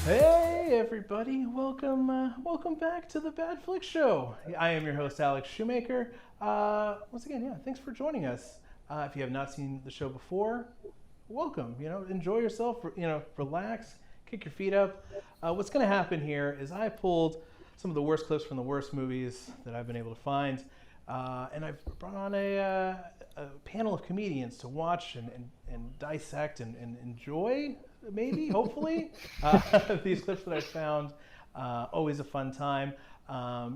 Hey everybody, welcome back to the Bad Flick Show. I am your host Alex Shoemaker. Once again, thanks for joining us. If you have not seen the show before, welcome. Enjoy yourself. Relax, kick your feet up. What's going to happen here is I pulled some of the worst clips from the worst movies that I've been able to find, and I've brought on a panel of comedians to watch and dissect and enjoy. Maybe, hopefully, these clips that I found. Always a fun time.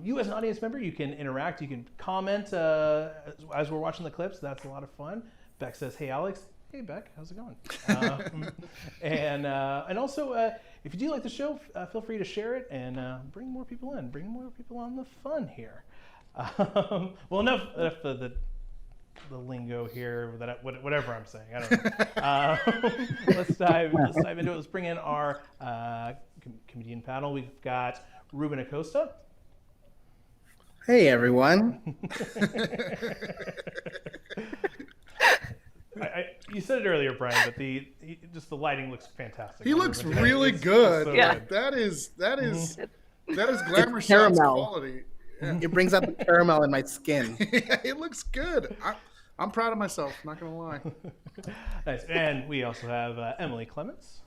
You as an audience member, you can interact, you can comment as we're watching the clips. That's a lot of fun. Beck says, "Hey Alex." Hey Beck, how's it going? And also, if you do like the show, feel free to share it and bring more people in. Bring more people on the fun here. Well, enough of the lingo here, whatever I'm saying. I don't know. Let's dive into it. Let's bring in our comedian panel. We've got Ruben Acosta. Hey everyone. You said it earlier, Brian, but the lighting looks fantastic. He looks really good. So yeah, good. that is glamour shots caramel. quality. Yeah. It brings out the caramel in my skin. Yeah, it looks good. I'm proud of myself. Not gonna lie. Nice. And we also have Emily Clemons.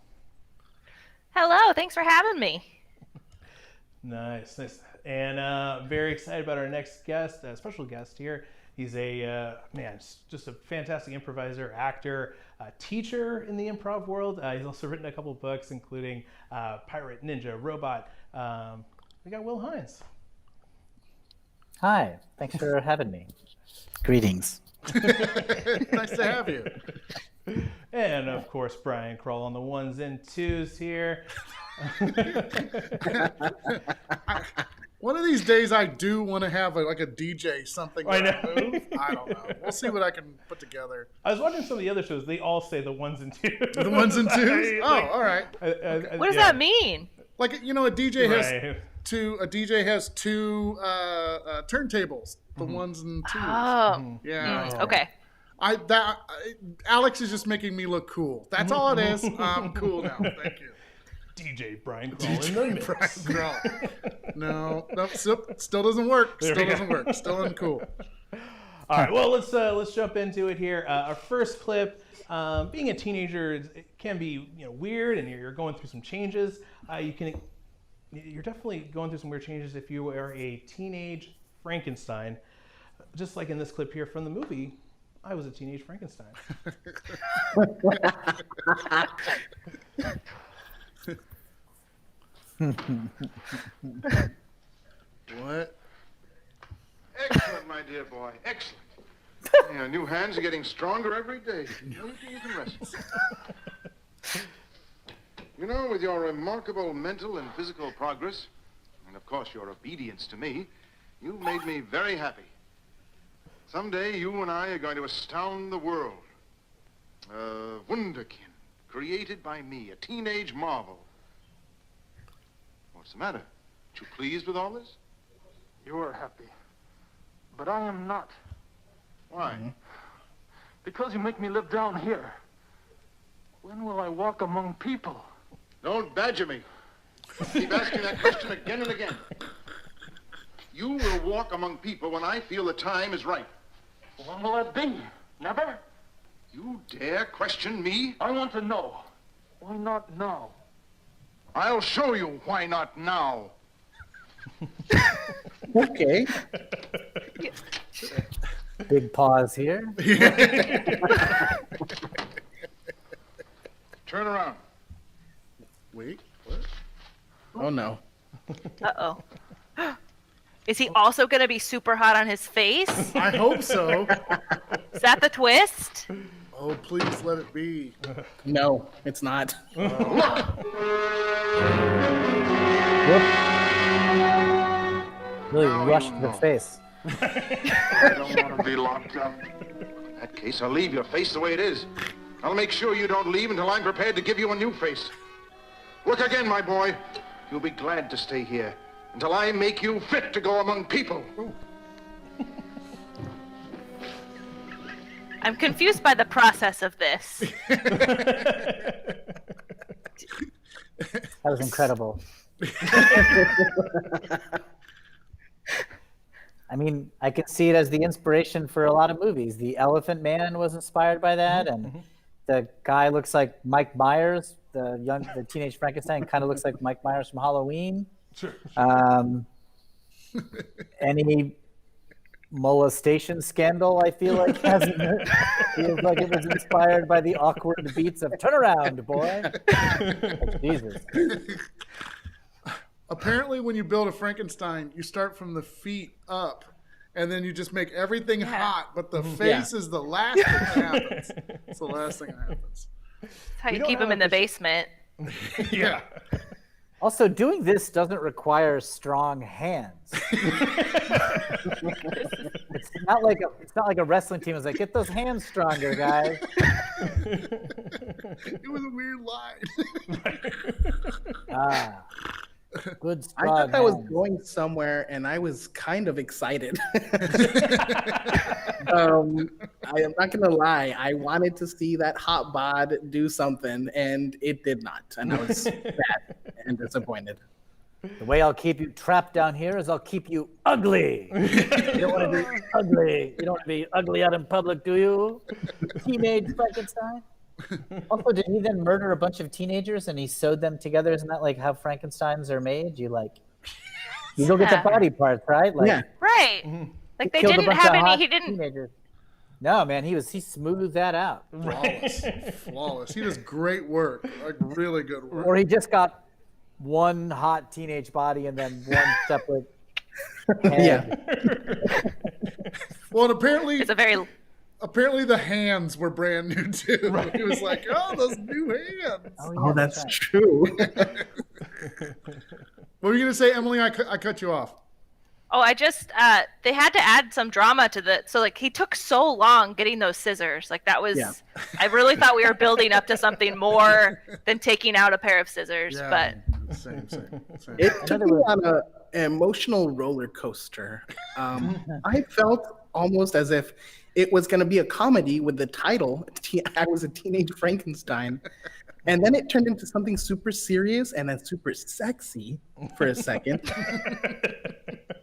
Hello, thanks for having me. Nice. And very excited about our next guest, special guest here. He's just a fantastic improviser, actor, teacher in the improv world. He's also written a couple books, including Pirate, Ninja, Robot. We got Will Hines. Hi, thanks for having me. Greetings. Nice to have you. And of course, Brian Kroll on the ones and twos here. One of these days, I do want to have a DJ something. I know. Move. I don't know. We'll see what I can put together. I was watching some of the other shows. They all say the ones and twos. The ones and twos. Oh, all right. What does that mean? Like a DJ has Right. two turntables. The ones and twos. Oh, Yeah. okay. Alex is just making me look cool. That's all it is. I'm cool now. Thank you. DJ Brian Kroll in the mix. Brian Kroll. No, still doesn't work. Still doesn't work. Still uncool. All right, well, let's jump into it here. Our first clip. Being a teenager, it can be weird, and you're going through some changes. You're definitely going through some weird changes if you are a teenage Frankenstein, just like in this clip here from the movie. I was a teenage Frankenstein. What? Excellent, my dear boy. Excellent. Your new hands are getting stronger every day. You can rest. With your remarkable mental and physical progress, and of course your obedience to me, you've made me very happy. Someday you and I are going to astound the world. A wunderkind, created by me, a teenage marvel. What's the matter? Aren't you pleased with all this? You are happy, but I am not. Why? Because you make me live down here. When will I walk among people? Don't badger me. Keep asking that question again and again. You will walk among people when I feel the time is right. When will that be? Never? You dare question me? I want to know. Why not now? I'll show you why not now. Okay. Big pause here. Turn around. Wait. What? Oh no. Uh-oh. Is he also going to be super hot on his face? I hope so. Is that the twist? Oh, please let it be. No, it's not. Really Now rushed you the know. face. I don't want to be locked up. In that case, I'll leave your face the way it is. I'll make sure you don't leave until I'm prepared to give you a new face. Look again, my boy. You'll be glad to stay here until I make you fit to go among people. I'm confused by the process of this. That was incredible. I mean, I can see it as the inspiration for a lot of movies. The Elephant Man was inspired by that, and the guy looks like Mike Myers. The teenage Frankenstein kind of looks like Mike Myers from Halloween. Sure. Any molestation scandal, I feel like, feels like it was inspired by the awkward beats of "Turn around, boy." Like, Jesus. Apparently, when you build a Frankenstein, you start from the feet up, and then you just make everything hot, but the face is the last thing that happens. It's the last thing that happens. That's how you keep them in the basement. Yeah. Also, doing this doesn't require strong hands. It's not like a wrestling team is like, get those hands stronger, guys. It was a weird line. Good I strong thought I was hands. going somewhere, and I was kind of excited. I am not gonna lie. I wanted to see that hot bod do something, and it did not, and I was sad and disappointed. The way I'll keep you trapped down here is I'll keep you ugly. You don't want to be ugly. You don't want to be ugly out in public, do you? Teenage Frankenstein. Also, did he then murder a bunch of teenagers and he sewed them together? Isn't that like how Frankensteins are made? You go get the body parts, right? Like, Yeah. Right. Like they killed a didn't bunch have of any. hot He didn't. Teenagers. No, man, he smoothed that out. Flawless. He does great work, like really good work. Or he just got one hot teenage body and then one separate head. Well, and apparently It's a very. the hands were brand new too. Right. He was like, "Oh, those new hands." Oh, that's true. What were you gonna say, Emily? I cut you off. Oh, I just they had to add some drama to the. So like he took so long getting those scissors. Like that was. Yeah. I really thought we were building up to something more than taking out a pair of scissors. But Same. It took me on an emotional roller coaster. I felt almost as if it was going to be a comedy with the title, I Was a Teenage Frankenstein. And then it turned into something super serious and then super sexy for a second.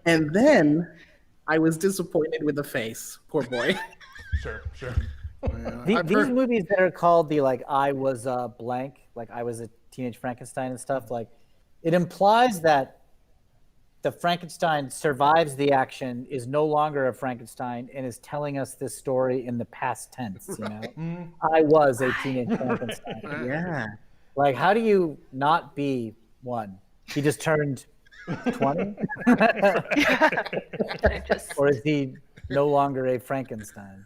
And then I was disappointed with the face. Poor boy. Sure. These movies that are called the I was a blank, like I was a teenage Frankenstein and stuff, like it implies that the Frankenstein survives the action, is no longer a Frankenstein, and is telling us this story in the past tense. You know, I was a teenage Frankenstein. Yeah. Like, how do you not be one? He just turned 20, or is he no longer a Frankenstein?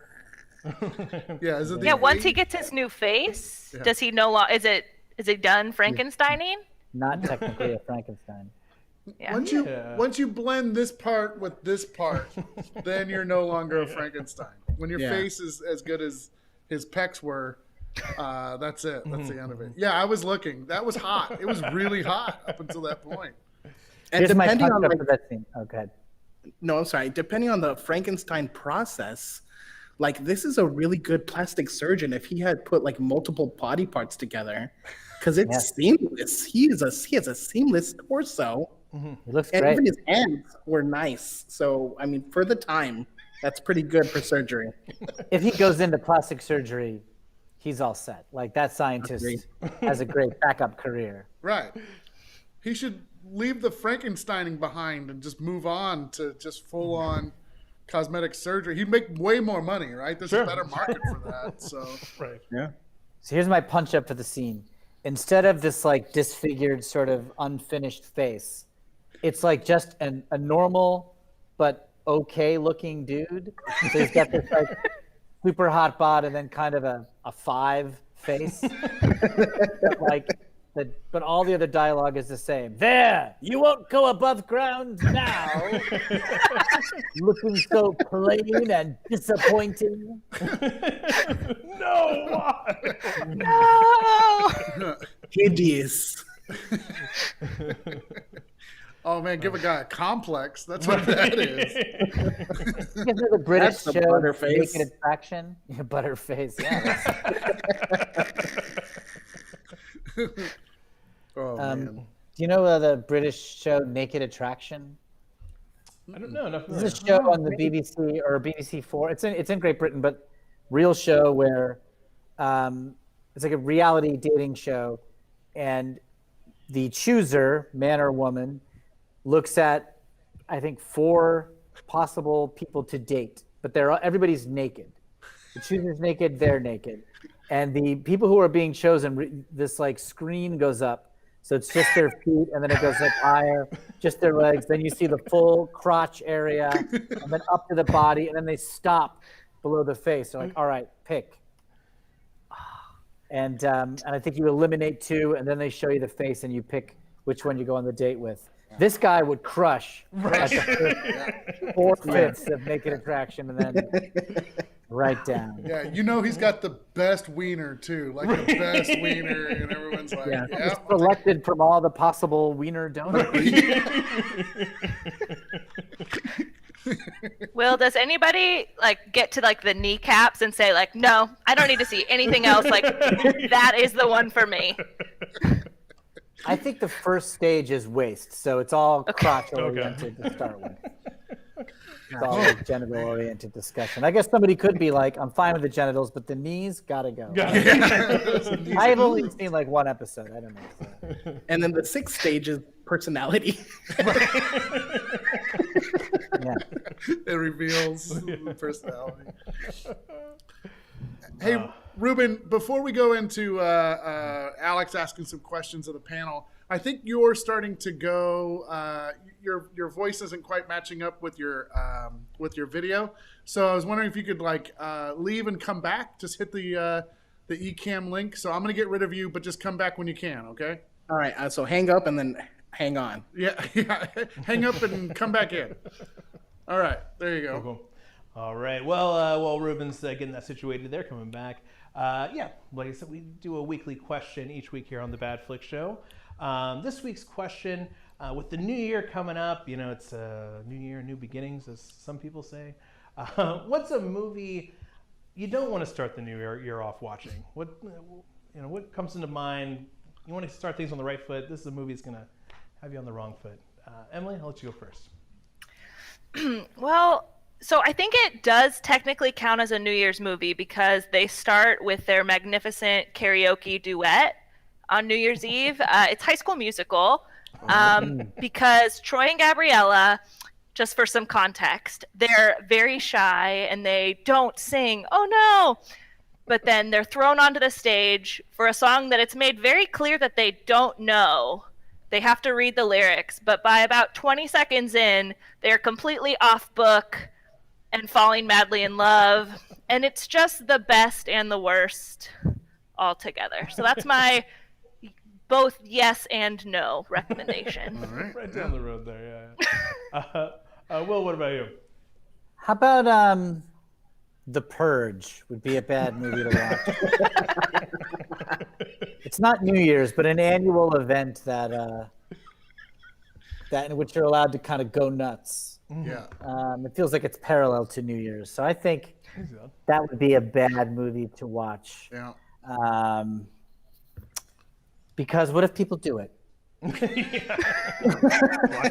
Yeah. Is it the yeah, once he age? gets his new face, does he no longer? Is it done Frankensteining? Not technically a Frankenstein. Yeah. Once you blend this part with this part, then you're no longer a Frankenstein. When your face is as good as his pecs were, that's it. That's the end of it. Yeah, I was looking. That was hot. It was really hot up until that point. And Here's my depending on punch up for that scene. Oh, go ahead. no, I'm sorry. Depending on the Frankenstein process, like this is a really good plastic surgeon if he had put like multiple body parts together, because it's seamless. He has a seamless torso. He looks And great. even his hands were nice. So, I mean, for the time, that's pretty good for surgery. If he goes into plastic surgery, he's all set. Like that scientist Agreed. has a great backup career. Right. He should leave the Frankensteining behind and just move on to just full on cosmetic surgery. He'd make way more money, right? There's a better market for that. So Right. Yeah. So here's my punch up for the scene. Instead of this like disfigured sort of unfinished face, it's like just a normal but okay looking dude. So he's got this like super hot bod and then kind of a 5 face. But all the other dialogue is the same. There, you won't go above ground now. Looking so plain and disappointing. No. Why? No. Hideous. oh man, give a guy a complex. That's what that is. Because they're the British That's the show Butterface. Naked Attraction. Yeah, Butterface, yeah. Oh man. Do you know the British show Naked Attraction? I don't know. Not This is familiar. a show on the BBC or BBC4. It's in Great Britain, but real show where it's like a reality dating show, and the chooser, man or woman, looks at, I think, 4 possible people to date, but everybody's naked. The chooser's naked, they're naked, and the people who are being chosen, this like screen goes up. So it's just their feet, and then it goes like higher, just their legs. Then you see the full crotch area, and then up to the body, and then they stop below the face. They're like, all right, pick. And I think you eliminate 2, and then they show you the face, and you pick which one you go on the date with. This guy would crush at the 4/5 of Naked Attraction, and then right down. Yeah, you know he's got the best wiener too, like the best wiener, and everyone's like, Yeah, yeah. selected from all the possible wiener donors. Will, does anybody like get to like the kneecaps and say like, no, I don't need to see anything else. Like that is the one for me. I think the first stage is waist, so it's all crotch oriented to start with. It's all like genital oriented discussion. I guess somebody could be like, I'm fine with the genitals, but the knees gotta go. I've only seen like 1 episode. I don't know. So. And then the 6th stage is personality. Yeah. It reveals the personality. Hey, Ruben, before we go into Alex asking some questions of the panel, I think you're starting to go. Your voice isn't quite matching up with your video. So I was wondering if you could like leave and come back. Just hit the eCam link. So I'm gonna get rid of you, but just come back when you can. Okay. All right. So hang up and then hang on. Yeah. Hang up and come back in. All right. There you go. Cool. All right. Well, while Ruben's getting that situated there, coming back. Yeah, like I said, we do a weekly question each week here on the Bad Flick Show. This week's question, with the new year coming up, you know, it's a new year, new beginnings, as some people say. What's a movie you don't want to start the new year off watching? What comes into mind? You want to start things on the right foot. This is a movie that's going to have you on the wrong foot. Emily, I'll let you go first. Well, so I think it does technically count as a New Year's movie because they start with their magnificent karaoke duet on New Year's Eve. It's High School Musical because Troy and Gabriella, just for some context, they're very shy and they don't sing, oh no, but then they're thrown onto the stage for a song that it's made very clear that they don't know. They have to read the lyrics, but by about 20 seconds in, they're completely off book and falling madly in love. And it's just the best and the worst all together. So that's my both yes and no recommendation. All right. Right down the road there, yeah. Will, what about you? How about The Purge would be a bad movie to watch. It's not New Year's, but an annual event that in which you're allowed to kind of go nuts. Yeah. It feels like it's parallel to New Year's, so I think that would be a bad movie to watch. Yeah. Because what if people do it? Watch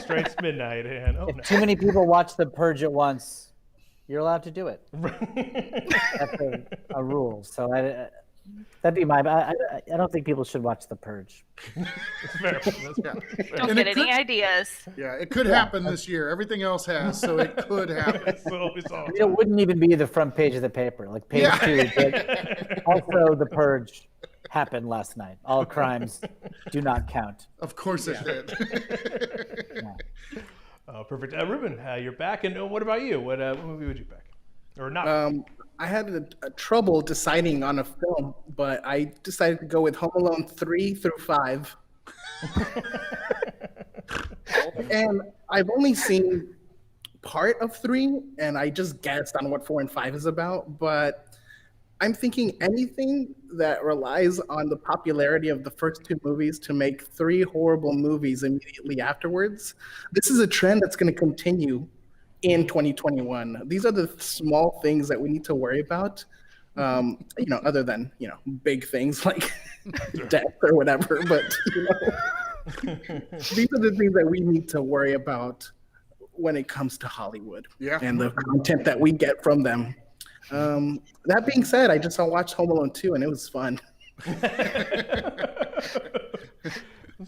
Strikes Midnight. And, If too many people watch The Purge at once, you're allowed to do it. That's a rule. So that'd be my. I don't think people should watch The Purge. Fair. That's Yeah. Don't And get it any could- ideas. Yeah, it could happen this year. Everything else has, so it could happen. It wouldn't even be the front page of the paper, like page 2. But also, The Purge happened last night. All crimes do not count. Of course it did. Yeah. Oh, perfect. Ruben, you're back. And what about you? What movie would you pick? Or not? I had a trouble deciding on a film, but I decided to go with Home Alone 3 through 5. And I've only seen part of 3, and I just guessed on what 4 and 5 is about. But I'm thinking anything that relies on the popularity of the first 2 movies to make 3 horrible movies immediately afterwards. This is a trend that's going to continue in 2021. These are the small things that we need to worry about. Other than big things like death or whatever. But these are the things that we need to worry about when it comes to Hollywood and the content that we get from them. That being said, I just watched Home Alone 2 and it was fun.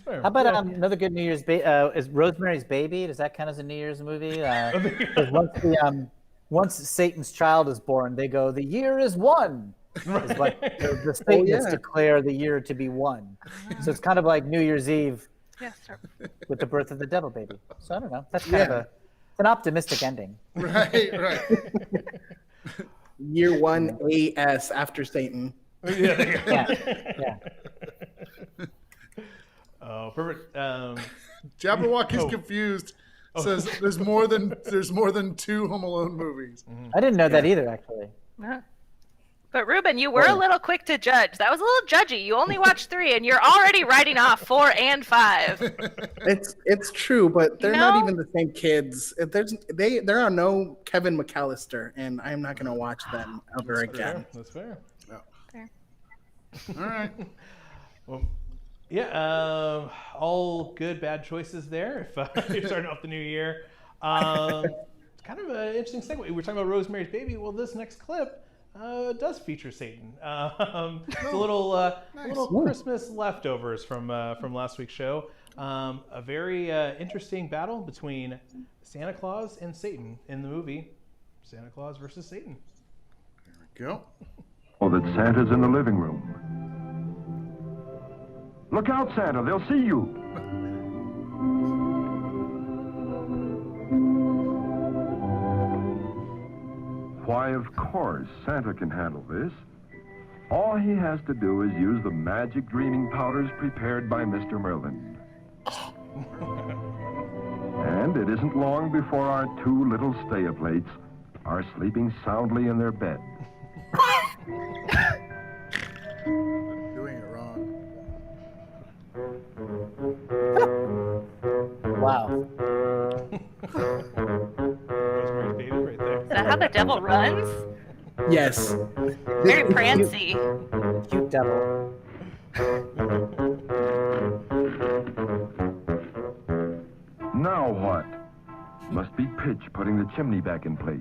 How about another good New Year's is Rosemary's Baby? Does that count as a New Year's movie? Once Satan's child is born, they go, the year is one. It's like the Satanists declare the year to be one. So it's kind of like New Year's Eve with the birth of the devil baby. So I don't know. That's kind of an optimistic ending. Right. Year one AS after Satan. Yeah. Oh, perfect. Jabberwocky's confused. Says there's more than 2 Home Alone movies. I didn't know that either, actually. But Ruben, you were a little quick to judge. That was a little judgy. You only watched 3, and you're already writing off 4 and 5. It's true, but they're not even the same kids. There are no Kevin McAllister, and I'm not going to watch them ever again. That's fair. Fair. All right. Well, yeah, all good, bad choices there. If you're starting off the new year, it's kind of an interesting segue. We're talking about Rosemary's Baby. Well, this next clip does feature Satan. It's a little Christmas leftovers from last week's show. A very interesting battle between Santa Claus and Satan in the movie Santa Claus versus Satan. There we go. Oh, that Santa's in the living room. Look out, Santa, they'll see you. Why, of course, Santa can handle this. All he has to do is use the magic dreaming powders prepared by Mr. Merlin. And it isn't long before our 2 little stay-a-plates are sleeping soundly in their bed. Doing it wrong. Wow. Rosemary's Baby right there. Is that how the devil runs? Yes. Very prancy. Cute devil. Now what? Must be Pitch putting the chimney back in place.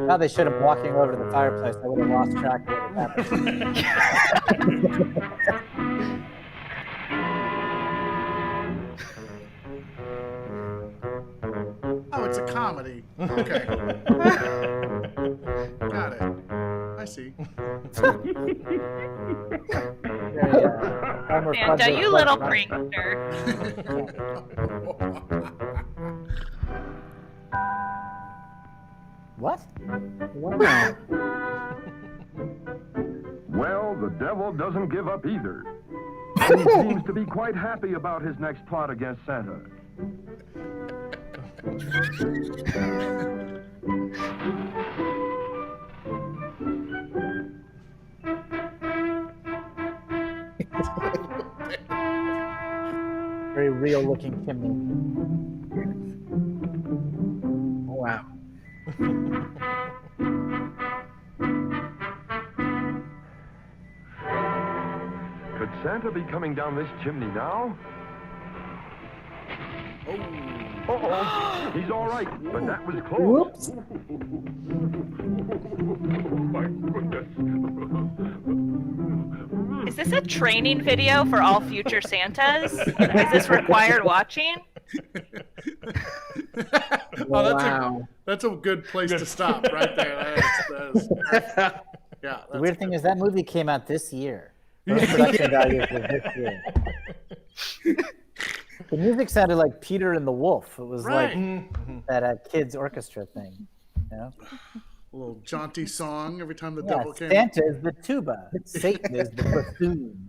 Now they should have walking over to the fireplace. I would have lost track of what was happening. Oh, it's a comedy. Okay. Got it. I see. Santa, you little prankster. What? Wow. Well, the devil doesn't give up either. He seems to be quite happy about his next plot against Santa. Very real looking chimney. Wow. Could Santa be coming down this chimney now? Oh, he's all right, but that was close. Whoops. Oh, my goodness. Is this a training video for all future Santas? Is this required watching? Wow. That's a good place to stop right there. The weird thing is that movie came out this year. Those production values were this year. The music sounded like Peter and the Wolf. It was like that kids orchestra thing. You know? A little jaunty song every time the devil came. Santa is the tuba. Satan is the bassoon.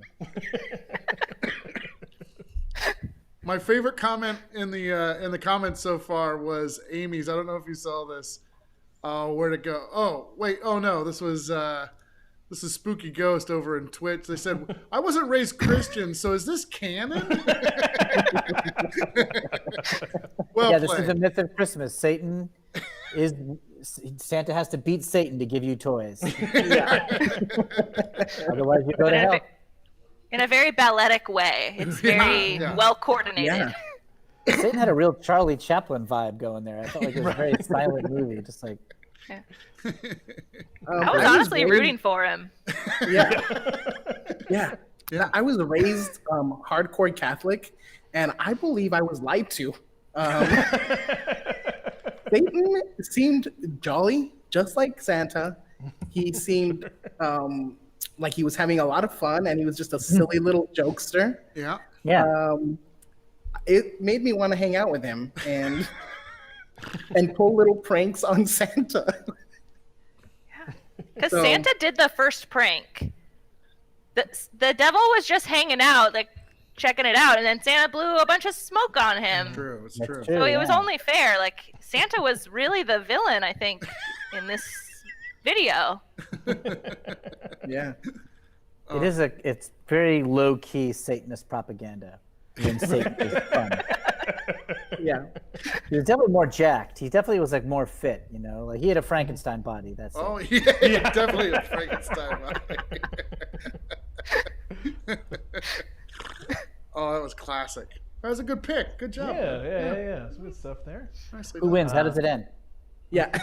My favorite comment in the comments so far was Amy's. I don't know if you saw this. Where'd it go? Oh, wait. Oh, no. This was This is Spooky Ghost over in Twitch. They said, I wasn't raised Christian, so is this canon? Well Yeah, this played. is the myth of Christmas. Santa has to beat Satan to give you toys. Otherwise, you go to hell. In a very balletic way. It's very well coordinated. Yeah. Satan had a real Charlie Chaplin vibe going there. I felt like it was a very silent movie, just like. Yeah. I I was honestly rooting for him. Yeah. I was raised hardcore Catholic, and I believe I was lied to. Satan seemed jolly, just like Santa. He seemed like he was having a lot of fun, and he was just a silly little jokester. Yeah. It made me want to hang out with him and pull little pranks on Santa. Because Santa did the first prank. The devil was just hanging out, like checking it out, and then Santa blew a bunch of smoke on him. True, it's That's true. true. So it was only fair. Like Santa was really the villain, I think, in this video. Yeah. It's very low key Satanist propaganda. When Satan is fun. Yeah. He was definitely more jacked. He definitely was like more fit, you know. Like he had a Frankenstein body. That's Oh, it. yeah, definitely a Frankenstein. Oh, that was classic. That was a good pick. Good job. Yeah. Some good stuff there. Nicely Who done. wins? How does it end? Yeah.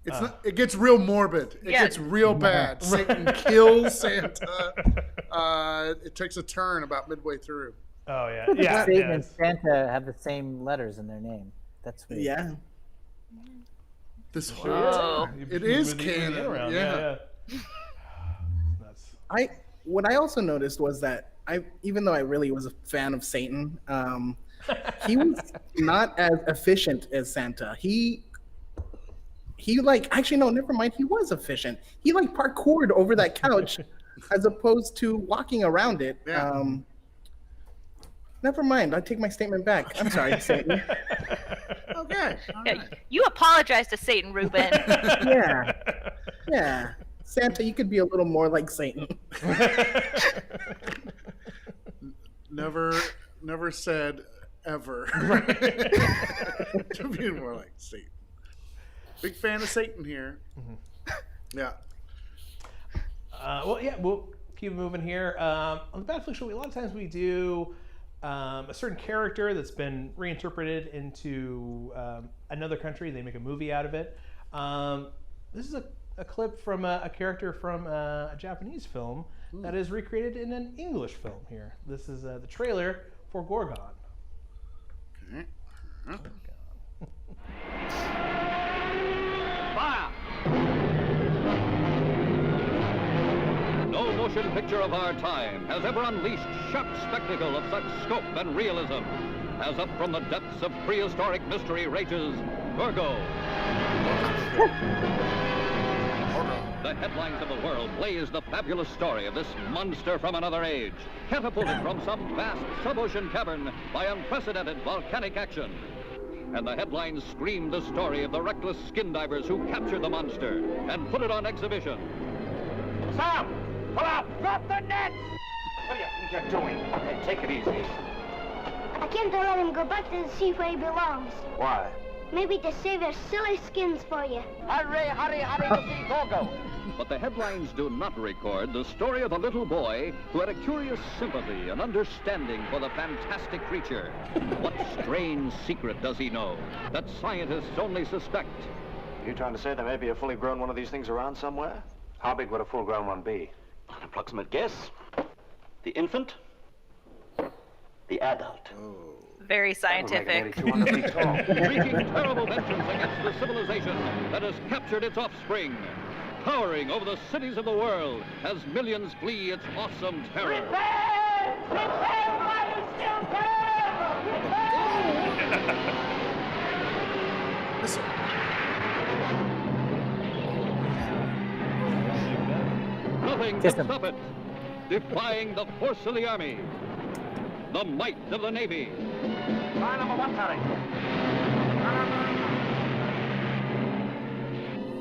It's not, it gets real morbid. It Yeah. gets real bad. Satan kills Santa. It takes a turn about midway through. Oh yeah. Satan and Santa have the same letters in their name. That's weird. Yeah. This Whoa. it is Moving it canon. around. Yeah. Nuts. What I also noticed was that even though I really was a fan of Satan, he was not as efficient as Santa. He actually no, never mind. He was efficient. He like parkoured over that couch as opposed to walking around it. Yeah. Never mind. I take my statement back. I'm sorry, Satan. Okay. All Yeah, right. you apologize to Satan, Ruben. Yeah. Santa, you could be a little more like Satan. Never said ever. To be more like Satan. Big fan of Satan here. Yeah. We'll keep moving here. On the Bad Flick Show, a lot of times we do a certain character that's been reinterpreted into another country. They make a movie out of it. This is a clip from a character from a Japanese film that is recreated in an English film here. This is the trailer for Gorgon. Okay. Fire! No motion picture of our time has ever unleashed sharp spectacle of such scope and realism as up from the depths of prehistoric mystery rages Gorgo. The headlines of the world blaze the fabulous story of this monster from another age, catapulted from some vast sub-ocean cavern by unprecedented volcanic action. And the headlines scream the story of the reckless skin divers who captured the monster and put it on exhibition. Sam! Pull out! Drop the nets! What do you think you're doing? Hey, take it easy. I can't let him go back to the sea where he belongs. Why? Maybe to save their silly skins for you. Hurry, hurry, hurry, to see Gorgo! But the headlines do not record the story of a little boy who had a curious sympathy and understanding for the fantastic creature. What strange secret does he know that scientists only suspect? You trying to say there may be a fully grown one of these things around somewhere? How big would a full-grown one be? An approximate guess. The infant. The adult. Very scientific. Wreaking terrible vengeance against the civilization that has captured its offspring. Towering over the cities of the world as millions flee its awesome terror. Prepare! Prepare while you still can! Listen. Nothing can stop it. Defying the force of the Army. The might of the Navy. Fire number 1, Harry.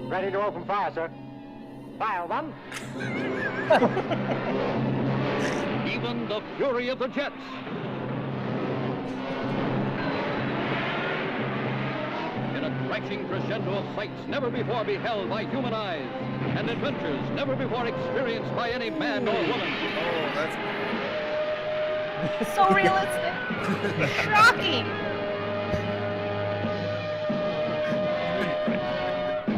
Ready to open fire, sir. File them. Even the fury of the jets. In a crashing crescendo of sights never before beheld by human eyes, and adventures never before experienced by any man or woman. Oh, that's So realistic. Shocking.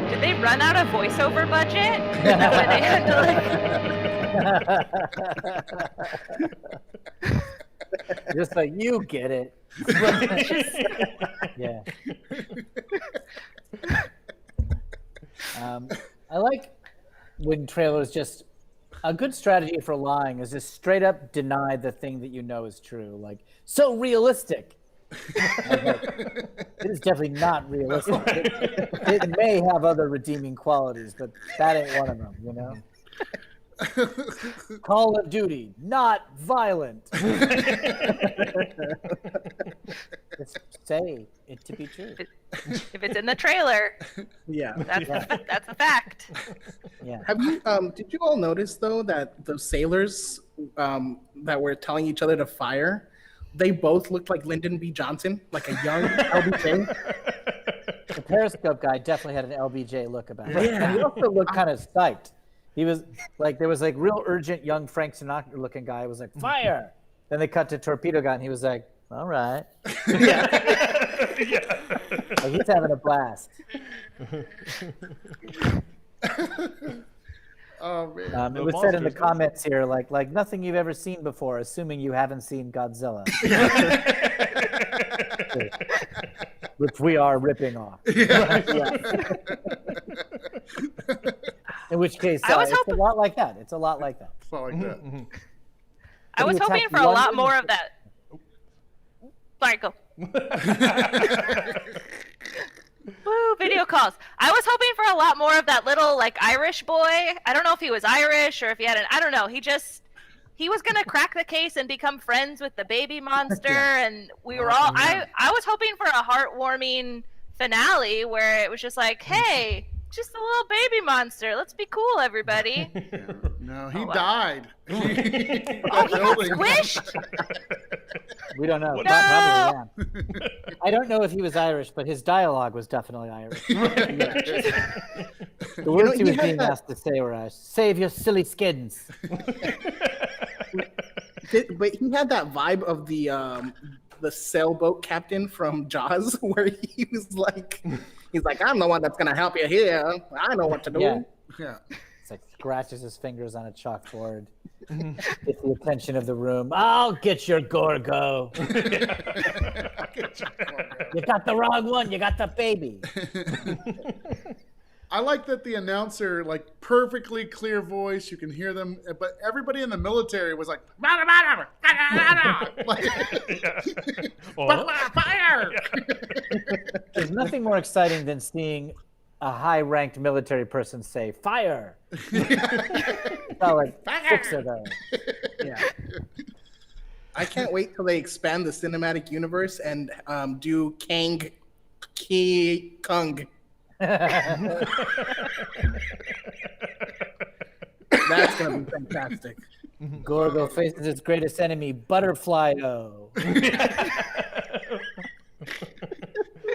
Did they run out of voiceover budget? Where they had to Just like, you get it. Yeah. I like when trailers just, a good strategy for lying is just straight up deny the thing that you know is true. Like, so realistic. It is definitely not realistic. It may have other redeeming qualities, but that ain't one of them, you know? Call of Duty, not violent. Just say it to be true. If it's in the trailer, Yeah. that's a fact. Yeah. Have you did you all notice though that the sailors that were telling each other to fire, they both looked like Lyndon B. Johnson, like a young LBJ? The Periscope guy definitely had an LBJ look about him. Yeah. He also looked kind of psyched. He was like, there was like real urgent young Frank Sinatra looking guy. He was like, fire. Then they cut to Torpedo Guy and he was like, all right. Yeah. Like, he's having a blast. Oh man. It was said in the comments here, like nothing you've ever seen before, assuming you haven't seen Godzilla. Which we are ripping off. Yeah. In which case, I was it's hoping- a lot like that. It's a lot like that. It's not like that. I was Have you hoping attacked for a lot London? more of that. Sorry, go. Woo, video calls. I was hoping for a lot more of that little like Irish boy. I don't know if he was Irish or if he had I don't know. He was gonna crack the case and become friends with the baby monster, and we were all. I was hoping for a heartwarming finale where it was just like, hey, just a little baby monster. Let's be cool, everybody. No, he died. Oh, he got squished. We don't know. No! Probably, yeah. I don't know if he was Irish, but his dialogue was definitely Irish. The words he was being asked to say were, save your silly skins. But he had that vibe of the sailboat captain from Jaws, where he was like, he's like, I'm the one that's gonna help you here. I know what to do. Yeah. It's like scratches his fingers on a chalkboard. Gets the attention of the room. I'll get your Gorgo. You got the wrong one. You got the baby. I like that the announcer, like, perfectly clear voice. You can hear them, but everybody in the military was like, fire! There's nothing more exciting than seeing a high-ranked military person say, fire! It's not like, fix it, though. Yeah. I can't wait till they expand the cinematic universe and do Kang Ki Kung. That's gonna be fantastic. Gorgo faces its greatest enemy, Butterfly-O.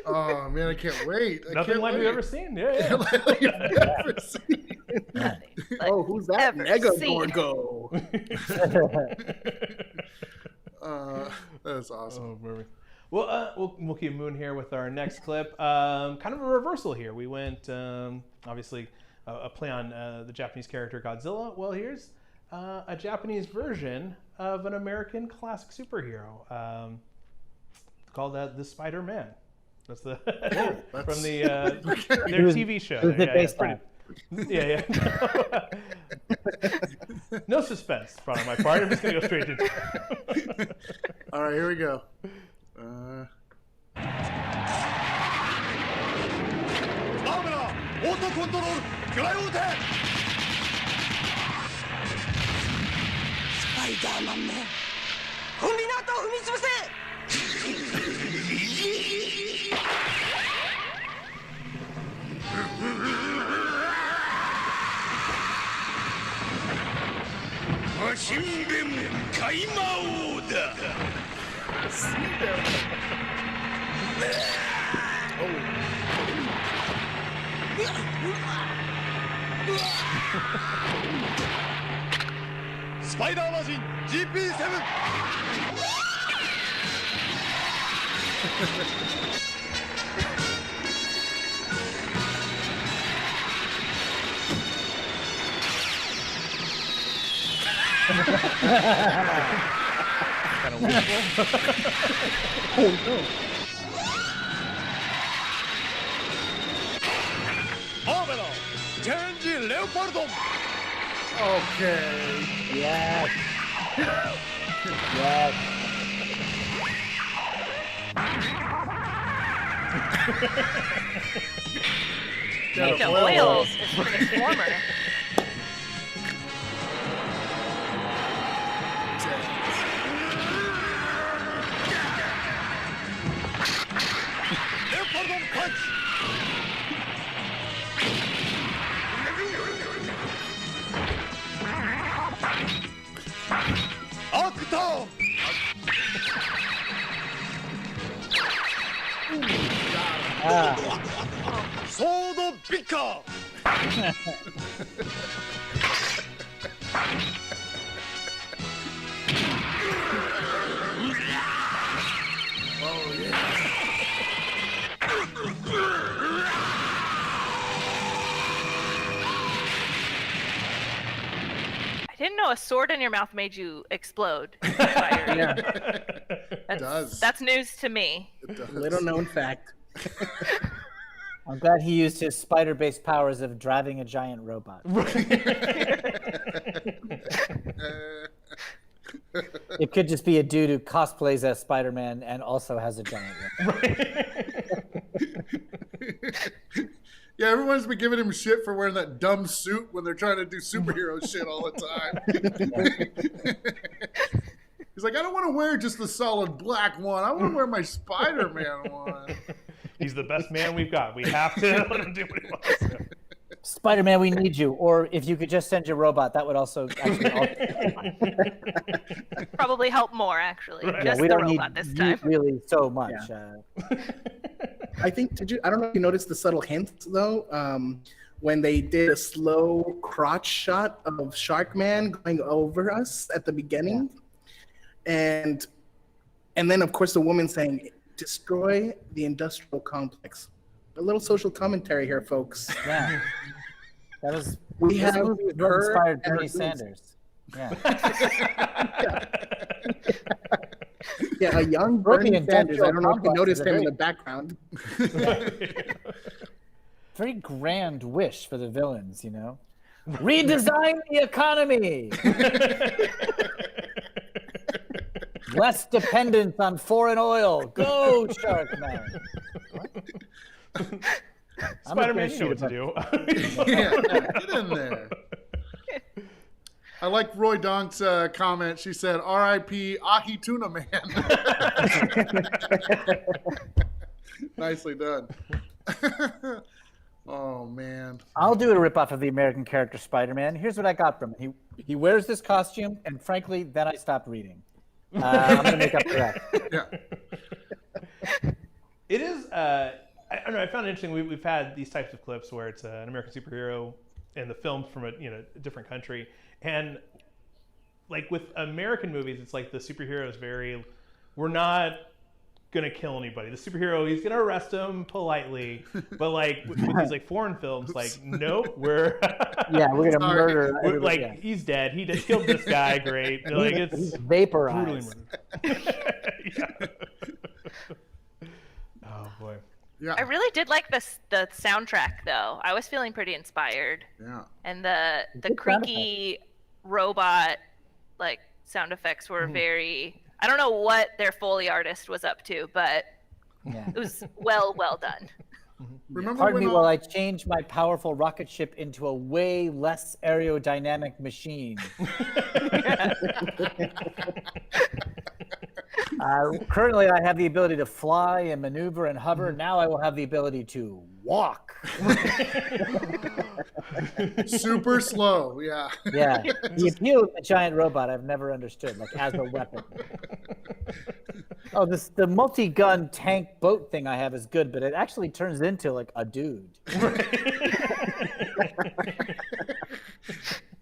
Oh man, I can't wait. Nothing like we've ever seen. Yeah. Like you've never seen. Oh, who's that? Mega seen. Gorgo. That's awesome. Oh, perfect. Well, we'll keep moving here with our next clip. Kind of a reversal here. We went, obviously, a play on the Japanese character Godzilla. Well, here's a Japanese version of an American classic superhero called the Spider-Man. That's the from their TV show. Who's it based on? Yeah. No suspense on my part. I'm just gonna go straight into it. All right, here we go. スパイダーマシン GP7 Kind of wistful. Oh no. Orbital Change Leopardon. Okay. Yes. Yes. Speaking of oils, it's the Transformer. Leopardon punch. Acosta. Sword Picker. Oh yeah. I didn't know a sword in your mouth made you explode. Yeah. That's news to me. Little known fact. I'm glad he used his spider-based powers of driving a giant robot. It could just be a dude who cosplays as Spider-Man and also has a giant robot. Yeah, everyone's been giving him shit for wearing that dumb suit when they're trying to do superhero shit all the time. He's like, I don't want to wear just the solid black one. I want to wear my Spider-Man one. He's the best man we've got. We have to let him do what he wants. Spider-Man, we need you. Or if you could just send your robot, that would also actually Probably help more, actually. Right. Just we the don't need robot this you time. really so much. Yeah. I think, I don't know if you noticed the subtle hints though, when they did a slow crotch shot of Sharkman going over us at the beginning. Yeah. And then of course the woman saying, destroy the industrial complex. A little social commentary here, folks. Yeah. That was, we this have movie her inspired and Bernie her Sanders. Yeah. Yeah, a young Bernie Sanders. I don't know if you noticed him in the background. Very grand wish for the villains, you know? Redesign the economy! Less dependence on foreign oil. Go, Sharkman! Spider-Man, you know what to do. Yeah, get in there. I like Roy Donk's comment. She said, R.I.P. Ahi Tuna Man. Nicely done. Oh, man. I'll do a ripoff of the American character Spider-Man. Here's what I got from him. He wears this costume, and frankly, then I stopped reading. I'm going to make up for that. Yeah. It is, I don't know, I found it interesting. We've had these types of clips where it's an American superhero and the film's from a different country. And like with American movies, it's like the superhero is very, we're not going to kill anybody. The superhero, he's going to arrest him politely. But like with these like foreign films, like, nope, we're going to murder. Like, he's dead. He just killed this guy. Great. Like, it's vaporized. Yeah. Oh boy. Yeah. I really did like the soundtrack though. I was feeling pretty inspired. Yeah. And the creaky robot like sound effects were very, I don't know what their Foley artist was up to, but it was well done. Pardon me while I change my powerful rocket ship into a way less aerodynamic machine. Currently, I have the ability to fly and maneuver and hover. Now I will have the ability to walk. Super slow, yeah. Yeah. The appeal of a giant robot I've never understood, like as a weapon. Oh, the multi-gun tank boat thing I have is good, but it actually turns into like a dude.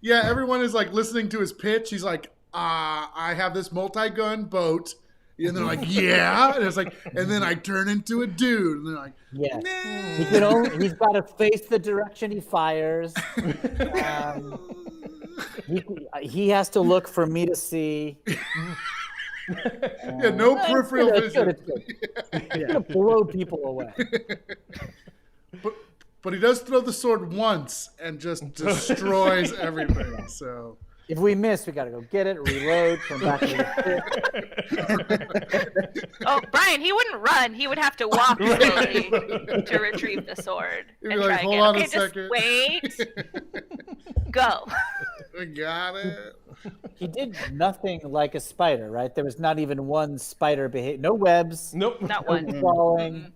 Yeah, everyone is like listening to his pitch. He's like, I have this multi-gun boat. And they're like, yeah. And it's like, and then I turn into a dude. And they're like, yeah. Nah. He's got to face the direction he fires. He has to look for me to see. Yeah, no peripheral vision. It's good. He's gonna blow people away. But he does throw the sword once and just destroys everything. So if we miss, we gotta go get it, reload, come back to the pit. Oh, Brian, he wouldn't run. He would have to walk slowly to retrieve the sword. He'd be And like, try hold again. on a Okay, just second. wait. Go. I got it. He did nothing like a spider, right? There was not even one spider no webs. Nope. Not No one. crawling.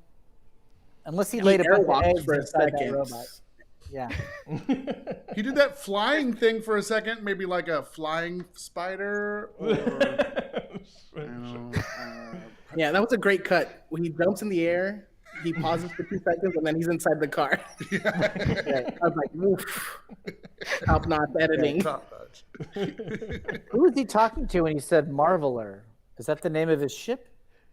Unless he laid a bunch of airwalked eggs for a inside that second. robot. Yeah. He did that flying thing for a second, maybe like a flying spider. Or, Yeah, that was a great cut. When he jumps in the air, he pauses for 2 seconds, and then he's inside the car. Yeah, I was like, oof. Top-notch editing. top notch. Who was he talking to when he said Marveler? Is that the name of his ship?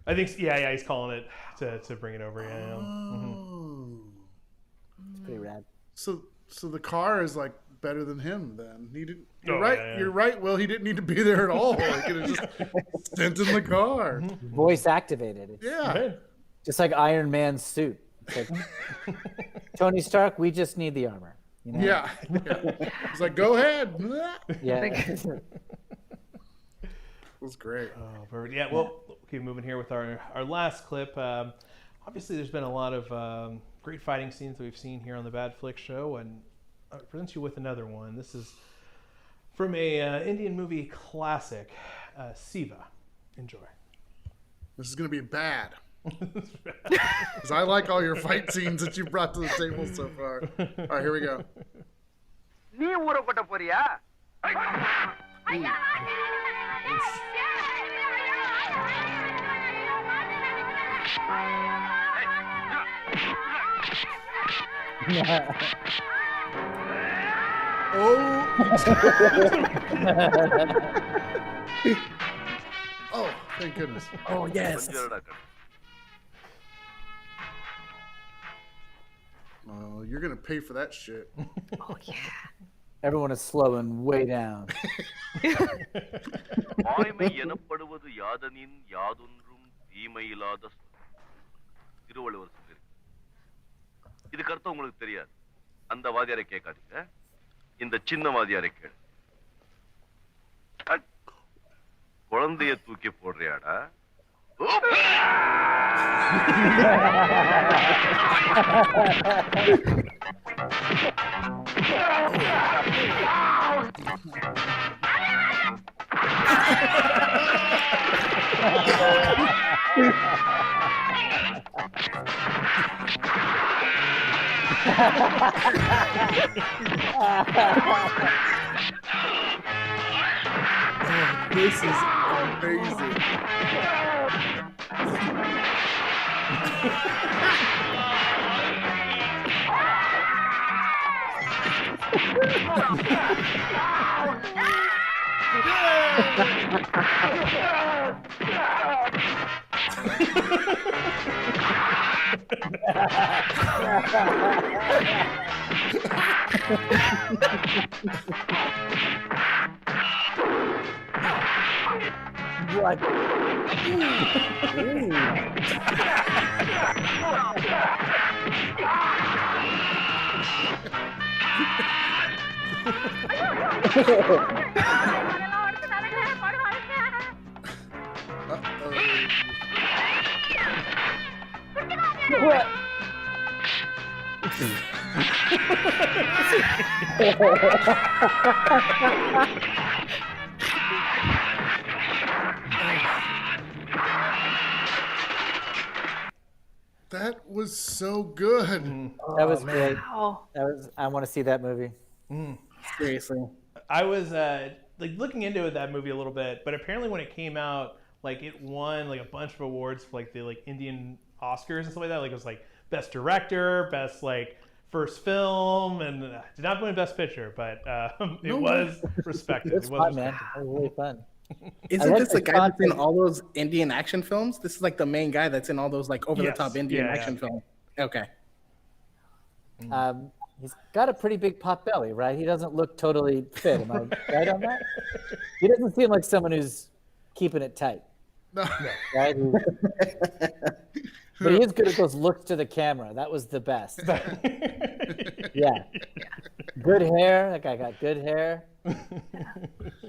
I think, yeah, he's calling it to bring it over. Yeah. It's pretty rad. So the car is like better than him then. He didn't. You're Oh, right. yeah, yeah. You're right. Will, he didn't need to be there at all. He could have just sent in the car. Voice activated. It's Yeah. just like Iron Man's suit. It's like, Tony Stark, we just need the armor. You know? Yeah. He's like, go ahead. Yeah. It was great. Oh, perfect. Yeah, well, we'll keep moving here with our last clip. Obviously, there's been a lot of great fighting scenes that we've seen here on the Bad Flick Show, and I'll present you with another one. This is from a Indian movie classic, Siva. Enjoy. This is going to be bad. Because I like all your fight scenes that you brought to the table so far. All right, here we go. Oh, thank goodness. Oh, yes. Oh, you're going to pay for that shit. Oh, yeah. Everyone is slowing way down. வாய்மை எனப்படுவது யாதனின் யாதொன்றும் தீமையில்லாத திருவள்ளுவர் சொல்லியிருக்கு. இதுக்கு அர்த்தம் உங்களுக்கு தெரியாது. அந்த வாதியாரை கேட்காதீங்க. இந்த சின்ன வாதியாரை கேளு. குழந்தைய தூக்கி போடுறியாடா? This is amazing. What? What? That was so good. That was great. Wow. I want to see that movie. Seriously. I was like looking into that movie a little bit, but apparently when it came out, like it won like a bunch of awards for like the like Indian Oscars and stuff like that. Like it was like best director, best like first film, and did not win best picture, but it was respected. It was fun, man. It was really fun. Isn't this the guy that's in all those Indian action films? This is like the main guy that's in all those like over-the-top Indian action films. Okay. He's got a pretty big pot belly, right? He doesn't look totally fit. Am I right on that? He doesn't seem like someone who's keeping it tight. No. Right? But he is good at those looks to the camera. That was the best. Yeah. Good hair. That guy got good hair.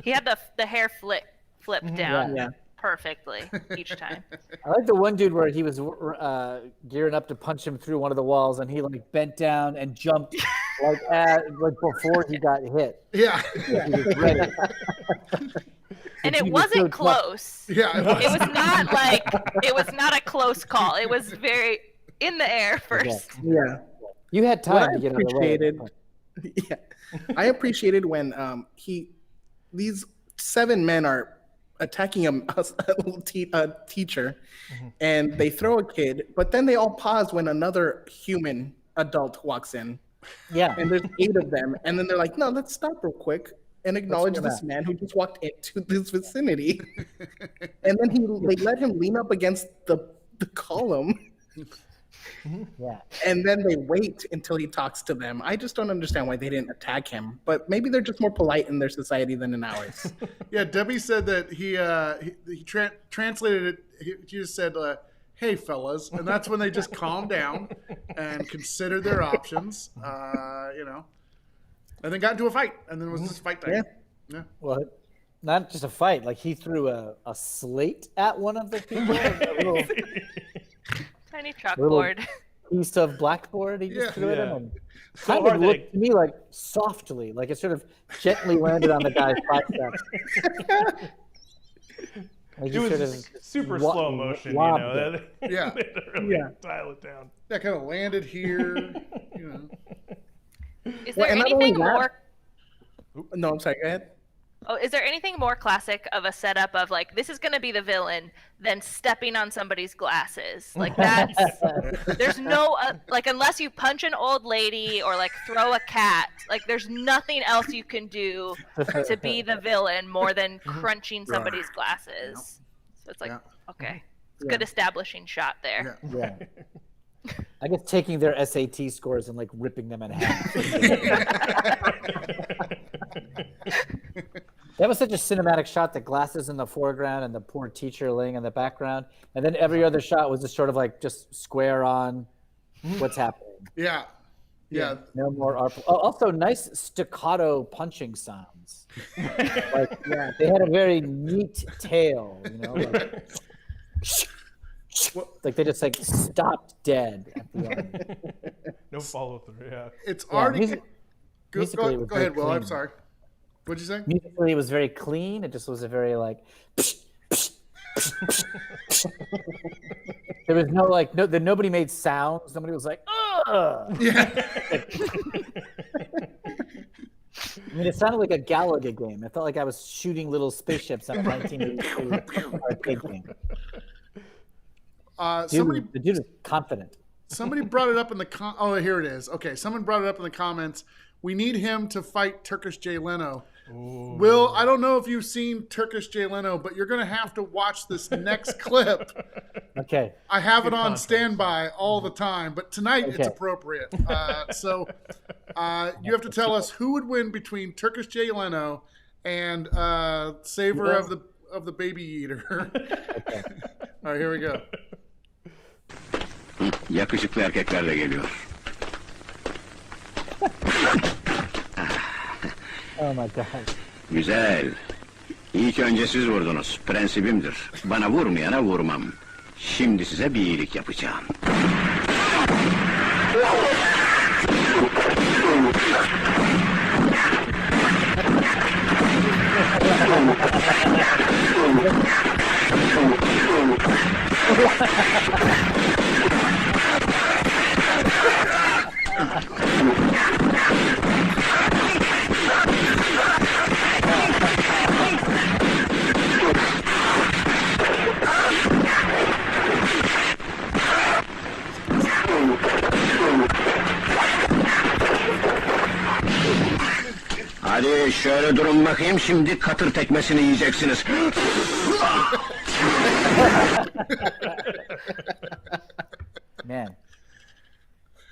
He had the hair flipped down Yeah. perfectly each time. I like the one dude where he was gearing up to punch him through one of the walls, and he like bent down and jumped like before he got hit. Yeah. He was ready. And it wasn't close. Yeah, it was not a close call. It was very in the air first. Yeah. You had time to get on the road. Yeah. I appreciated when these 7 men are attacking a teacher, and they throw a kid, but then they all pause when another human adult walks in. Yeah. And there's 8 of them, and then they're like, no, let's stop real quick and acknowledge this man who just walked into this vicinity. And then they let him lean up against the column. Yeah. And then they wait until he talks to them. I just don't understand why they didn't attack him. But maybe they're just more polite in their society than in ours. Yeah, Debbie said that he translated it. He just said, "Hey, fellas," and that's when they just calm down and consider their options. And then got into a fight, and then it was just fight time. Yeah. Well, not just a fight. Like he threw a slate at one of the people. Tiny chalkboard. Piece of blackboard. He just threw at him. And So kind of looked to me like softly, like it sort of gently landed on the guy's bicep. Like it was super slow motion, Yeah. They really dial it down. Yeah, kind of landed here. Is there anything more? No, I'm sorry. Go ahead. Oh, is there anything more classic of a setup of like this is going to be the villain than stepping on somebody's glasses? Like that's there's no like unless you punch an old lady or like throw a cat, like there's nothing else you can do to be the villain more than crunching somebody's glasses. So it's like okay, it's a good establishing shot there. Yeah. I guess taking their SAT scores and like ripping them in half. That was such a cinematic shot. The glasses in the foreground and the poor teacher laying in the background, and then every other shot was just sort of like just square on what's happening. Yeah. No more art. Oh, also, nice staccato punching sounds. Like they had a very neat tail, like they just like stopped dead at the end. No follow through. Yeah. It's already. Musically, Go ahead, Will. I'm sorry. What'd you say? Musically, it was very clean. It just was a very like. There was nobody made sounds. Nobody was like, ugh. Yeah. I mean, it sounded like a Galaga game. It felt like I was shooting little spaceships on a 1982 arcade game. The dude is confident. Somebody brought it up in the oh, here it is. Okay, someone brought it up in the comments. We need him to fight Turkish Jay Leno. Ooh. Will, I don't know if you've seen Turkish Jay Leno, but you're going to have to watch this next clip. Okay. I have it on standby all the time, but tonight it's appropriate. So you have to tell us who would win between Turkish Jay Leno and Savor of the Baby Eater. Okay. All right, here we go. Yakışıklı erkeklerle geliyor. Oh my God. Güzel. İlk önce siz vurdunuz. Prensibimdir. Bana vurmayana vurmam. Şimdi size bir iyilik yapacağım. Hadi şöyle durun bakayım, şimdi katır tekmesini yiyeceksiniz. Man,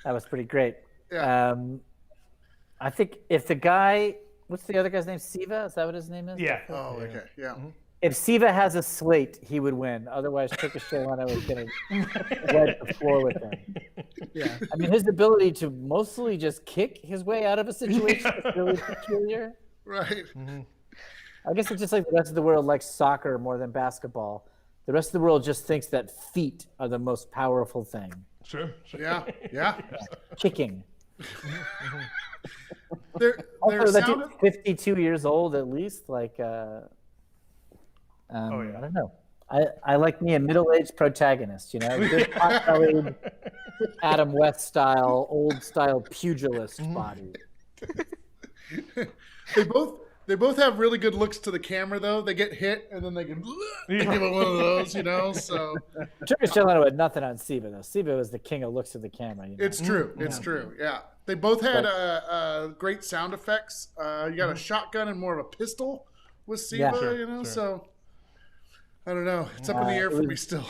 that was pretty great. Yeah. I think if the guy, what's the other guy's name? Siva? Is that what his name is? Yeah. Oh, okay. Yeah. If Siva has a slate, he would win. Otherwise, Turkish Carolina was going to wipe the floor with him. Yeah. I mean, his ability to mostly just kick his way out of a situation is really peculiar. Right. I guess it's just like the rest of the world likes soccer more than basketball. The rest of the world just thinks that feet are the most powerful thing. Sure. Yeah. Yeah. Kicking. They're Also, that dude's 52 years old at least. Like, I don't know. I like me a middle-aged protagonist, you know, good pot-bellied, Adam West style, old style pugilist body. They both have really good looks to the camera, though. They get hit and then they give it one of those, you know. So Turkish Carolina had nothing on Siva though. Siva was the king of looks to the camera. You know? it's true. It's true. Yeah, they both had great sound effects. You got a shotgun and more of a pistol with Siva, you know. So I don't know. It's up in the air for me still.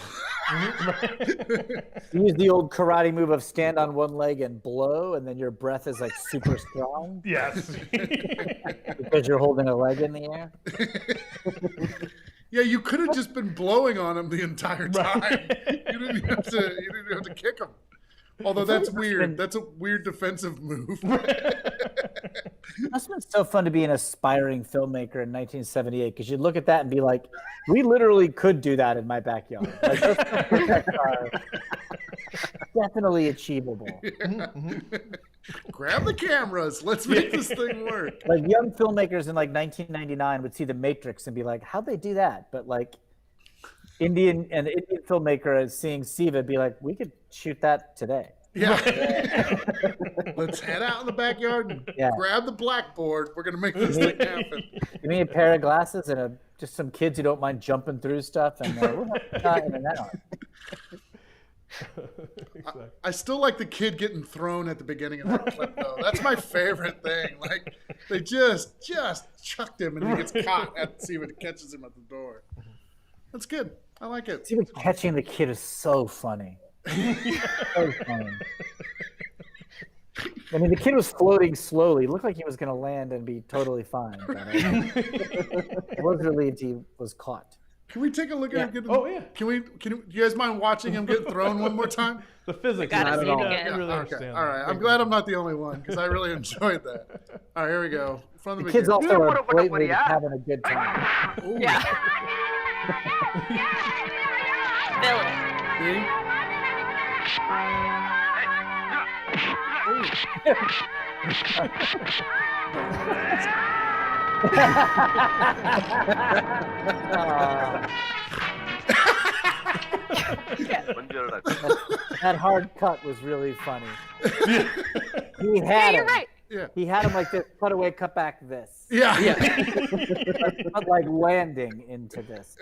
You use the old karate move of stand on one leg and blow, and then your breath is like super strong. Yes. Because you're holding a leg in the air. Yeah, you could have just been blowing on him the entire time. You didn't have to kick him. Although that's weird. That's a weird defensive move. It must have been so fun to be an aspiring filmmaker in 1978 because you'd look at that and be like, we literally could do that in my backyard. Like, those effects are definitely achievable. Yeah. Grab the cameras. Let's make this thing work. Like young filmmakers in like 1999 would see The Matrix and be like, how'd they do that? But like Indian filmmaker is seeing Siva be like, we could shoot that today. Yeah. Let's head out in the backyard and grab the blackboard. We're going to make this thing happen. Give me a pair of glasses and just some kids who don't mind jumping through stuff. And we'll have in an hour. Exactly. I still like the kid getting thrown at the beginning of that clip, though. That's my favorite thing. Like, they just chucked him and he gets caught and see what catches him at the door. That's good. I like it. See, catching the kid is so funny. So funny. I mean, the kid was floating slowly. It looked like he was going to land and be totally fine. But I was relieved he was caught. Can we take a look at him? Yeah. Do you guys mind watching him get thrown one more time? The physics. Not at all. I really Okay. understand. All right. I'm glad I'm not the only one because I really enjoyed that. All right, here we go. From The kids beginning. also are blatantly having a good time. Ooh. Yeah. Villain. See? That hard cut was really funny. He had you're him. right. Yeah. He had him like this, cut away, cut back this. Yeah. Not like landing into this.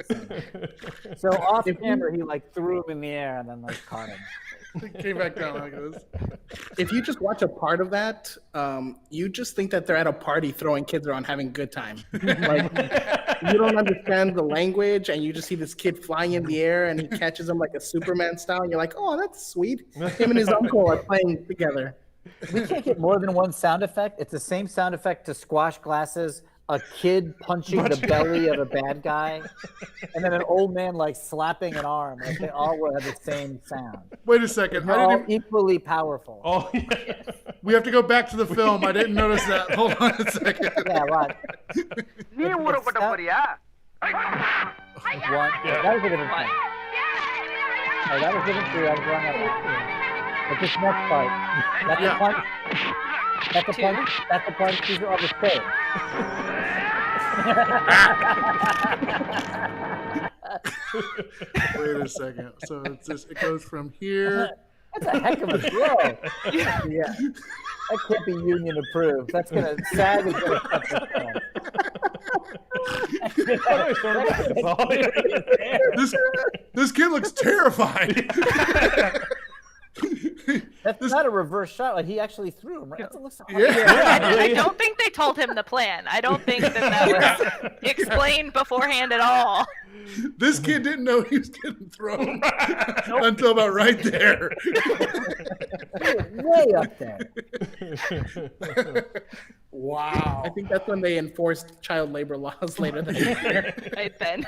So off camera, he like threw him in the air and then like caught him. He came back down like this. If you just watch a part of that, you just think that they're at a party throwing kids around having a good time. Like, you don't understand the language and you just see this kid flying in the air and he catches him like a Superman style and you're like, oh, that's sweet. Him and his uncle are playing together. We can't get more than one sound effect. It's the same sound effect to squash glasses, a kid punching the belly of a bad guy, and then an old man like slapping an arm. Like they all have the same sound. Wait a second. They're all equally powerful. Oh, yeah. We have to go back to the film. I didn't notice that. Hold on a second. Yeah, right. One. That was a different thing. Oh, that was different too. I was wrong on that. But this next part, that's the punch. That's the punch. That's the punch. These are all the same. Wait a second. So it's just, it goes from here That's a heck of a throw. Yeah. That can't be union approved. That's gonna SAG is gonna cut this This kid looks terrified. That's not a reverse shot. Like he actually threw him. Right? It looks like I don't think they told him the plan. I don't think that was explained beforehand at all. This kid didn't know he was getting thrown until about right there. Way up there. Wow. I think that's when they enforced child labor laws later that year. Right then.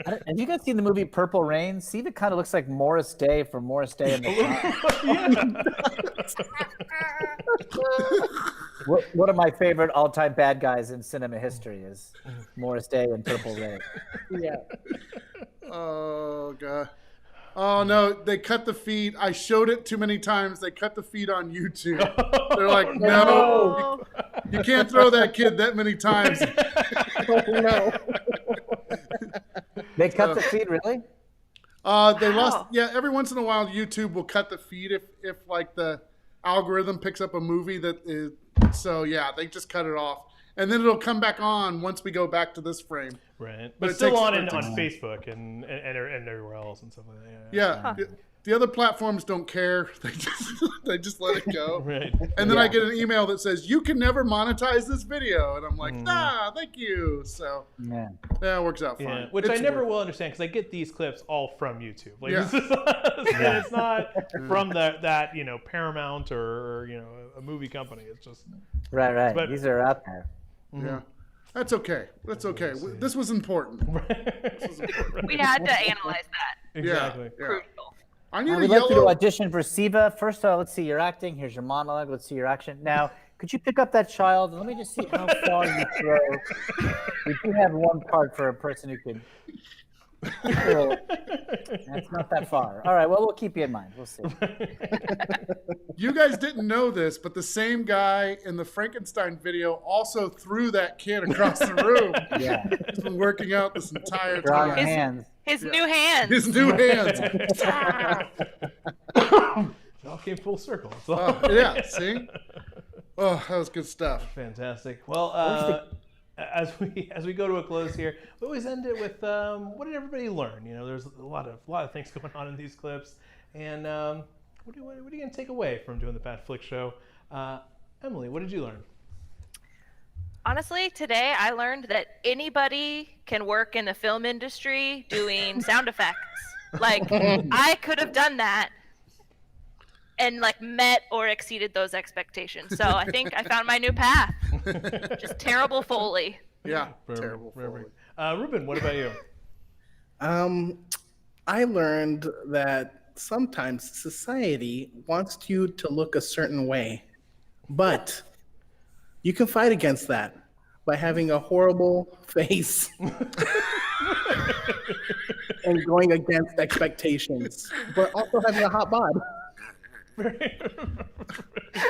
Have you guys seen the movie Purple Rain? Steve, it kind of looks like Morris Day from Morris Day and the One of my favorite all-time bad guys in cinema history is Morris Day and Purple Rain. Yeah. Oh god. Oh no, they cut the feed. I showed it too many times. They cut the feed on YouTube. They're like, no, you can't throw that kid that many times. Oh no. They cut the feed, really? They lost. Yeah, every once in a while, YouTube will cut the feed if like the algorithm picks up a movie that is. So yeah, they just cut it off, and then it'll come back on once we go back to this frame. Right, but still on Facebook and everywhere else and stuff like that. Yeah. The other platforms don't care. They just let it go. Right. And then I get an email that says, you can never monetize this video. And I'm like, nah, thank you. So yeah, it works out fine. Yeah. Which I never will understand because I get these clips all from YouTube. Like it's not from that Paramount or a movie company. It's just right. But these are out there. Yeah. That's okay. That's okay. This was important. We had to analyze that. Exactly. Yeah. Crucial. I need We'd like you to audition for Siva. First, let's see your acting. Here's your monologue. Let's see your action. Now, could you pick up that child? Let me just see how far you throw. We do have one part for a person who could. That's not that far. All right. Well, we'll keep you in mind. We'll see. You guys didn't know this, but the same guy in the Frankenstein video also threw that kid across the room. Yeah. He's been working out this entire Drawing time. hands. His new hands. His new hands. It all came full circle. Yeah, see? Oh, that was good stuff. Fantastic. Well, as we go to a close here, we always end it with what did everybody learn? There's a lot of things going on in these clips, and what are you going to take away from doing the Bad Flick Show? Emily, what did you learn? Honestly, today I learned that anybody can work in the film industry doing sound effects. Like, I could have done that and met or exceeded those expectations. So I think I found my new path. Just terrible Foley. Yeah, terrible Foley. Ruben, what about you? I learned that sometimes society wants you to look a certain way, but you can fight against that by having a horrible face and going against expectations, but also having a hot bod.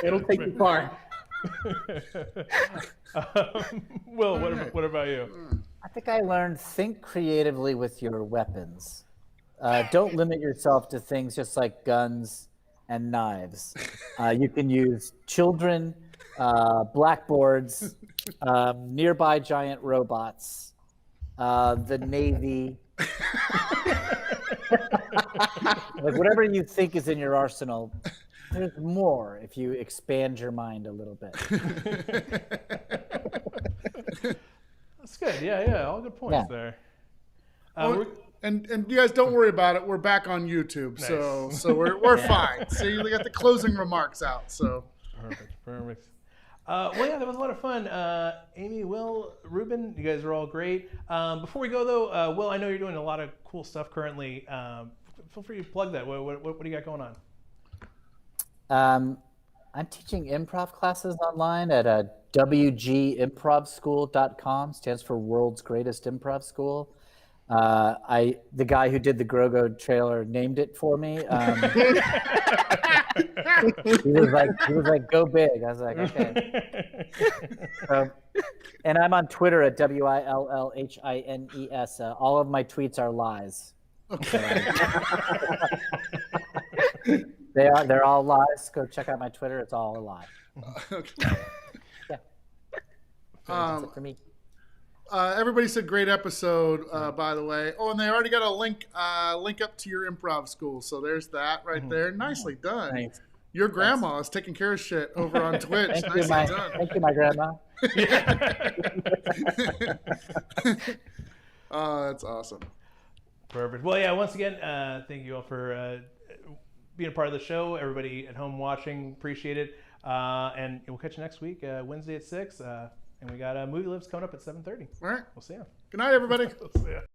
It'll take you far. Will, what about you? I think I learned think creatively with your weapons. Don't limit yourself to things just like guns and knives. You can use children, blackboards, nearby giant robots, the Navy. Whatever you think is in your arsenal, there's more if you expand your mind a little bit. That's good. Yeah. All good points there. And you guys don't worry about it. We're back on YouTube, Nice. so we're fine. See, we got the closing remarks out. So perfect. Well, yeah, that was a lot of fun. Amy, Will, Ruben, you guys are all great. Before we go though, Will, I know you're doing a lot of cool stuff currently. Feel free to plug that. What do you got going on? I'm teaching improv classes online at wgimprovschool.com. Stands for World's Greatest Improv School. The guy who did the Grogo trailer named it for me. He was like, go big. I was like, okay. And I'm on Twitter at WILLHINES. All of my tweets are lies. Okay. They're all lies. Go check out my Twitter. It's all a lie. Okay. Yeah. That's it for me. Everybody said great episode, by the way. Oh, and they already got a link up to your improv school. So there's that right there. Nicely done. Thanks. Your grandma is taking care of shit over on Twitch. Nicely done. Thank you, my grandma. Oh, that's awesome. Perfect. Well, yeah, once again, thank you all for being a part of the show. Everybody at home watching, appreciate it. And we'll catch you next week, Wednesday at 6. And we got Movie Lives coming up at 7:30. All right. We'll see you. Good night, everybody. We'll see ya.